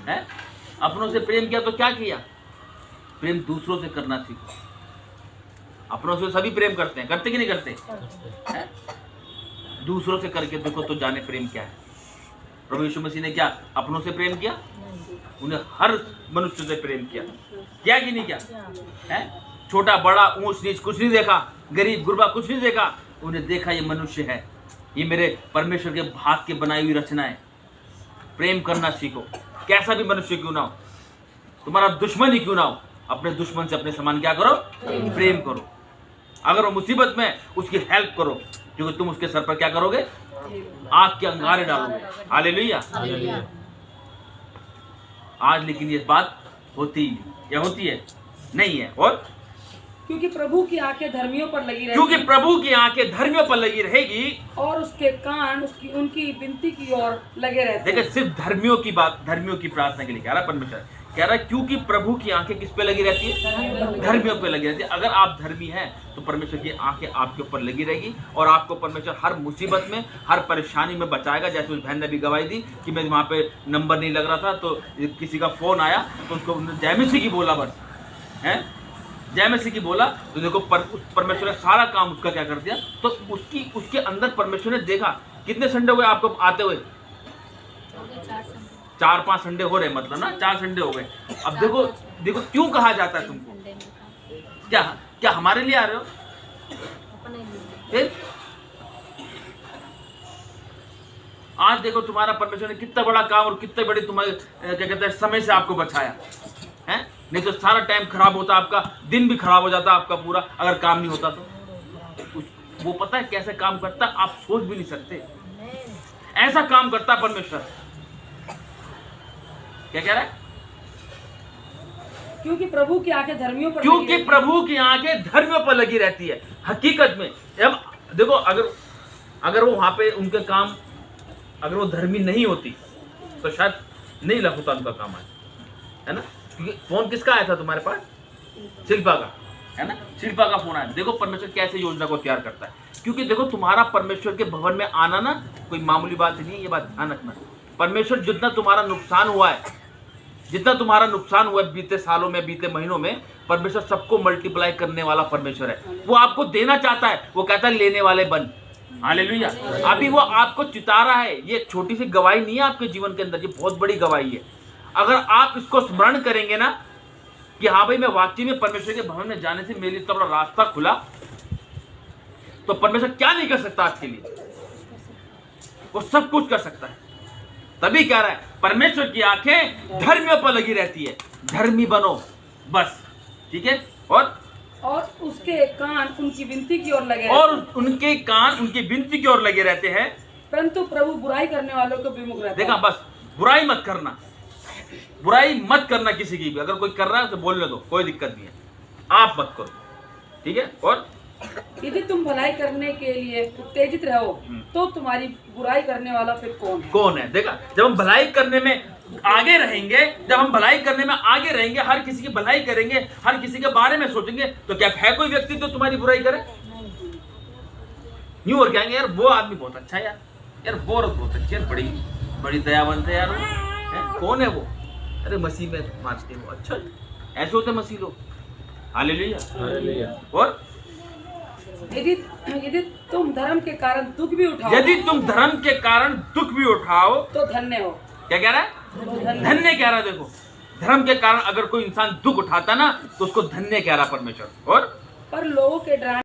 है? अपनों से प्रेम किया तो क्या किया? प्रेम दूसरों से करना सीखो। अपनों से सभी प्रेम करते हैं, करते कि नहीं करते? है? दूसरों से करके देखो तो जाने प्रेम क्या है। प्रभु यीशु मसीह ने क्या अपनों से प्रेम किया? उन्हें हर मनुष्य से प्रेम किया कि नहीं किया? है? छोटा बड़ा ऊंच नीच कुछ नहीं देखा, गरीब गुरबा कुछ नहीं देखा। उन्हें देखा ये मनुष्य है, ये मेरे परमेश्वर के हाथ के बनाई हुई रचना है। प्रेम करना सीखो, कैसा भी मनुष्य क्यों ना हो, तुम्हारा दुश्मन ही क्यों ना हो, अपने दुश्मन से अपने समान क्या करो? प्रेम करो। अगर वो मुसीबत में उसकी हेल्प करो, क्योंकि तुम उसके सर पर क्या करोगे? आग के अंगारे डालोगे। हालेलुया। आज लेकिन ये बात होती ही नहीं। क्या होती है? नहीं है। और क्योंकि प्रभु की आंखें धर्मियों पर लगी रहेगी, क्योंकि प्रभु की आंखें धर्मियों पर लगी रहेगी और उसके कान उनकी विनती की ओर लगे रहते हैं। देखिए, सिर्फ धर्मियों की बात, धर्मियों की प्रार्थना के लिए कह रहा परमेश्वर, कह रहा है क्योंकि प्रभु की आंखें किस पे लगी रहती है? धर्मियों पे लगी रहती है। अगर आप धर्मी हैं तो परमेश्वर की आंखें आपके ऊपर लगी रहेगी और आपको परमेश्वर हर मुसीबत में, हर परेशानी में बचाएगा। जैसे उस बहन ने भी गवाही दी कि मैं वहाँ पे नंबर नहीं लग रहा था तो किसी का फोन आया तो उसको जय मसीह की बोला, बस है जय मसीह की बोला तो देखो परमेश्वर ने सारा काम उसका क्या कर दिया। तो उसके अंदर परमेश्वर ने देखा। कितने संडे हुए आपको आते हुए? 4-5 संडे हो रहे, मतलब ना 4 संडे हो गए। अब देखो क्यों कहा जाता है तुमको? क्या हमारे लिए आ रहे हो? फिर आज देखो तुम्हारा परमेश्वर ने कितना बड़ा काम और कितने बड़ी तुम्हारे क्या कहते हैं समय से आपको बचाया है। नहीं तो सारा टाइम खराब होता, आपका दिन भी खराब हो जाता आपका पूरा, अगर काम नहीं होता तो। वो पता है कैसे काम करता, आप सोच भी नहीं सकते। ऐसा काम करता परमेश्वर। क्या कह रहा है? क्योंकि प्रभु की आंखें धर्मियों पर क्योंकि प्रभु की आंखें धर्मियों पर लगी रहती है। हकीकत में अब देखो, अगर वो वहां पे उनके काम, अगर वो धर्मी नहीं होती तो शायद नहीं लग होता उनका काम आज, है ना? क्योंकि फोन किसका आया था तुम्हारे पास? शिल्पा का, है ना? शिल्पा का फोन आया। देखो परमेश्वर कैसे योजना को तैयार करता है। क्योंकि देखो तुम्हारा परमेश्वर के भवन में आना ना कोई मामूली बात नहीं है, ये बात ध्यान रखना। परमेश्वर जितना तुम्हारा नुकसान हुआ है, जितना तुम्हारा नुकसान हुआ है बीते सालों में, बीते महीनों में, परमेश्वर सबको मल्टीप्लाई करने वाला परमेश्वर है। वो आपको देना चाहता है। वो कहता है लेने वाले बन। हालेलुया। अभी वो आपको चिता रहा है। ये छोटी सी गवाही नहीं है आपके जीवन के अंदर, ये बहुत बड़ी गवाही है। अगर आप इसको स्मरण करेंगे ना कि हाँ भाई, मैं वाकई में परमेश्वर के भवन में जाने से मेरे लिए इतना बड़ा रास्ता खुला, तो परमेश्वर क्या नहीं कर सकता आपके लिए? वो सब कुछ कर सकता है। तभी कह रहा है परमेश्वर की आंखें धर्मियों पर लगी रहती है। धर्मी बनो बस, ठीक है? और उसके कान उनकी विनती की ओर लगे और उनके कान उनकी विनती की ओर लगे रहते हैं। परंतु प्रभु बुराई करने वालों को विमुख रहता है। देखा, बस बुराई मत करना, बुराई मत करना किसी की भी। अगर कोई कर रहा है तो बोलने दो, कोई दिक्कत नहीं है, आप मत करो, ठीक है? और यदि तुम भलाई करने के लिए उत्तेजित रहो तो तुम्हारी बुराई करने वाला फिर कौन है? देखा, जब हम भलाई करने में आगे रहेंगे, हर किसी की भलाई करेंगे, हर किसी के बारे में सोचेंगे, तो क्या है कोई व्यक्ति जो तुम्हारी बुराई करे? न्यू और कहेंगे यार वो आदमी बहुत अच्छा है, यार वो औरत बहुत अच्छी है, बड़ी दयावंत है यार वो, है? कौन है वो? अरे मसीह में मानते हो। अच्छा, ऐसे होते मसीह लोग। हालेलुया। और यदि तुम धर्म के कारण दुख भी उठाओ तो धन्य हो। क्या कह रहा है? धन्य कह रहा है। देखो, धर्म के कारण अगर कोई इंसान दुख उठाता ना तो उसको धन्य कह रहा परमेश्वर। और पर लोगों के डराने